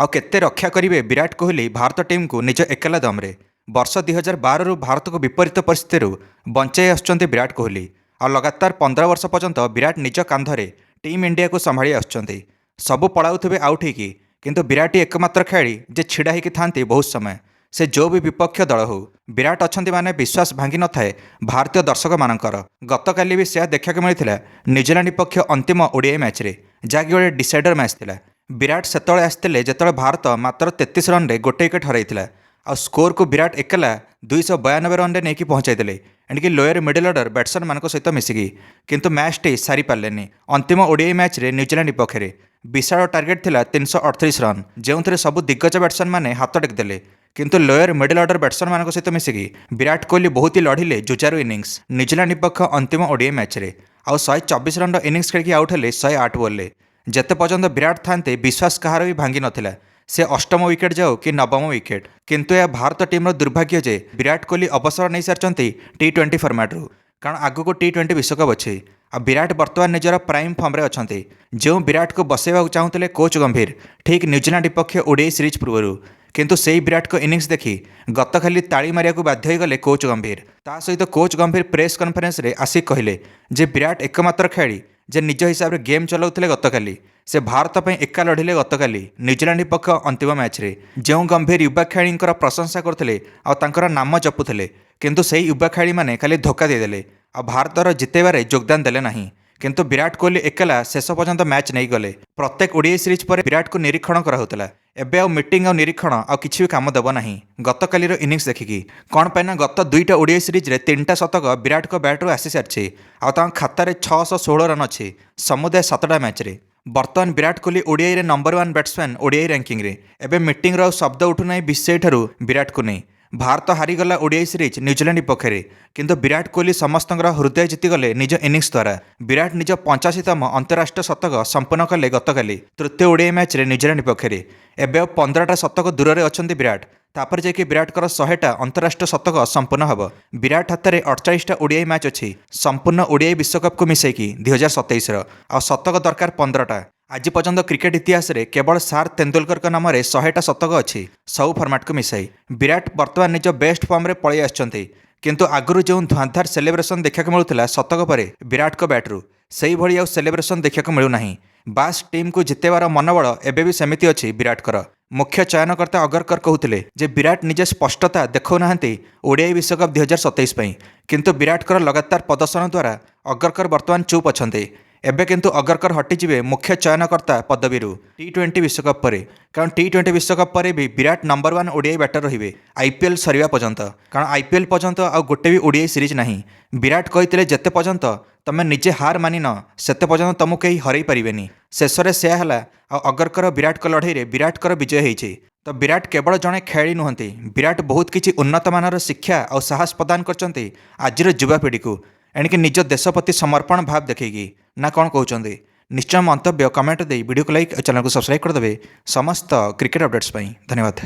आउ केते रक्षा करेंगे विराट कोहली भारत टीम को निज एकेला दम्रे। वर्ष 2012 भारत को विपरीत परिस्थिति बंचाई आसुच्चंती विराट कोहली। आ लगातार 15 वर्ष पर्यंत विराट निज कांधरे टीम इंडिया को संभाली आसुच्चंती। सबु पलाउथिबे आउट होइकी, किंतु विराट ही एकमात्र खेलाड़ी जे छिड़ा होइकी थांती बहुत समय। से जो भी विपक्ष दल हो विराट अछंती माने विश्वास भांगी न थाए भारतीय दर्शक मानकर। गतकाली भी से देखा मिलता न्यूजीलैंड विपक्ष अंतिम ओडीआई मैच रे, जहाँकि गोटे डिसाइडर मैच थिला। विराट सेतବେଳେ आसते जिते भारत मात्र 33 रन रे गोटे विकेट हराइला। आ स्कोर को विराट एकेला 292 रन रे नहीं पहुंचाई एणिकी लोअर मिडिल ऑर्डर बैट्समैन मान सहित मिसिकी, किंतु मैच टी सारी पारे। अंतिम ओडीआई मैच रे न्यूजीलैंड विपक्ष में विशाल टार्गेट थिला 338 रन, जो सबु दिग्गज बैट्समैन माने हाथ टेकदेले। किंतु लोअर मिडिल ऑर्डर बैट्समैन मान सहित मिसिकी विराट कोहली बहुत ही लढ़िले जुजारू इनिंग्स न्यूजीलैंड विपक्ष अंतिम ओडीआई मैच रे। आ 124 रन इनिंग्स खेल आउट हेले 108 बॉल। जेते पर्यंत विराट थांते विश्वास कहार भी भांगी नथिला, से अष्टम विकेट जाओ कि नवम विकेट। किंतु यह भारत टीम दुर्भाग्य जे विराट कोहली अवसर नहीं सारी T20 फर्माट रू, कारण आगु को T20 विश्वकप अच्छी। आ विराट बर्तमान निजर प्राइम फॉर्म रे अछंती। जो विराट को बसैवा चाहूले कोच गंभीर ठीक न्यूजीलैंड विपक्ष ओडीआई सीरीज पूर्व, किंतु सेही विराट को इनिंग्स देखी गत खाली ताली मारिया को बाध्य गले कोच गंभीर। ता सहित कोच गंभीर प्रेस कॉन्फ्रेंस रे आसी कहले जे विराट एकमात्र खेलाड़ी जे निज हिसाब से गेम चलाउथिले गतकाली। से भारत पर एका लढ़िले गतकाली न्यूजीलैंड विपक्ष अंतिम मैच रे। जो गंभीर युवा खेलाड़ी प्रशंसा करते और नाम जपुले, किंतु सेही युवा खेलाड़ी माने खाली धोखा देदेले और भारतर जितेबारे योगदान देले नहीं। किंतु विराट कोहली एकेला शेष पर्यंत मैच नहीं गले। प्रत्येक ओडीआई सीरीज पर विराट को निरीक्षण कराउतला। एबे आ मीटिंग आ निरीक्षण आ किछि भी काम देव नहीं। गतकालीर इनिंग्स देखिकी कौन पाइना गत 2टा ओडीआई सीरीज रे 3टा शतक विराट को बैट रू आसी सारी। आ खातार 616 रन अच्छी समुदाय 7टा मैच रे। बर्तमान विराट कोहली ओडीआई रे नंबर 1 बैट्समैन ओडीआई रैंकिंग रे। एबे मीटिंग रो शब्द उठुना विषय ठारू विराट को नहीं। भारत हारीगला ओडीआई सीरीज न्यूजीलैंड विपक्ष में, किंतु विराट कोहली समस्त हृदय जीतिगले निज इनिंग्स द्वारा। विराट निज 85तम अंतरराष्ट्रीय शतक संपन्न कले गतकाली तृतीय ओडीआई मैच रे न्यूजीलैंड विपक्ष में। एबे 15टा शतक दूर में अच्छा विराट। तापर जाकि विराट 100टा अंतरराष्ट्रीय शतक संपन्न हम। विराट हाथ में 48टा ओडीआई मैच अच्छी संपूर्ण ओडीआई विश्वकप को मिसेकी 2027 आ शतक दरकार 15टा। आज पर्यंत क्रिकेट इतिहास रे केवल सर तेंदुलकर नाम 100टा शतक अच्छी सब फर्माट को मिसाई। विराट बर्तमान निज बेस्ट फॉर्म रे पलि आछंती, किंतु आगुरी जो धुआंधार सेलिब्रेशन देखा मिलूला शतक पर विराट को बैट्रु से ही आउ सेलिब्रेशन देखा मिलूना। बास टीम को जितेबार मनोबल एबे भी सेमिति अच्छी विराटकर। मुख्य चयनकर्ता अगरकर कहते जे विराट निजे स्पष्टता देखना ओडीआई विश्वकप 2027 पई, किंतु विराटकर लगातार प्रदर्शन द्वारा अगरकर बर्तमान चुप अच्छे। एबे किंतु अगरकर हटिଯିवे मुख्य चयनकर्ता पदवी T20 विश्वकप पर, कारण T20 विश्वकप पर भी विराट नंबर 1 ओडीआई बैटर रहिबे आईपीएल सरिया पर्यंत। कारण आईपीएल पर्यंत आ गोटे भी ओडीआई सीरीज नहीं। विराट कहते जेते पर्यंत तमें निजे हार मानि न सेते पर्यंत तुमको कहीं हरई पारिबेनी। शेष में से अगरकर विराट को लड़ाई रे विराटकर विजय होइछि। तो विराट केवल जड़े खेलाड़ी नुहंती, विराट बहुत किसी उन्नत मानर शिक्षा और साहस प्रदान करचंती आजिर युवापीढ़ी को, एणिकी निज देश प्रति समर्पण भाव देखिकी ना कौन कहते। निश्चय मंतव्य कमेंट दे वीडियो को लाइक और चैनल को सब्सक्राइब करदे समस्त क्रिकेट अपडेट्स। धन्यवाद।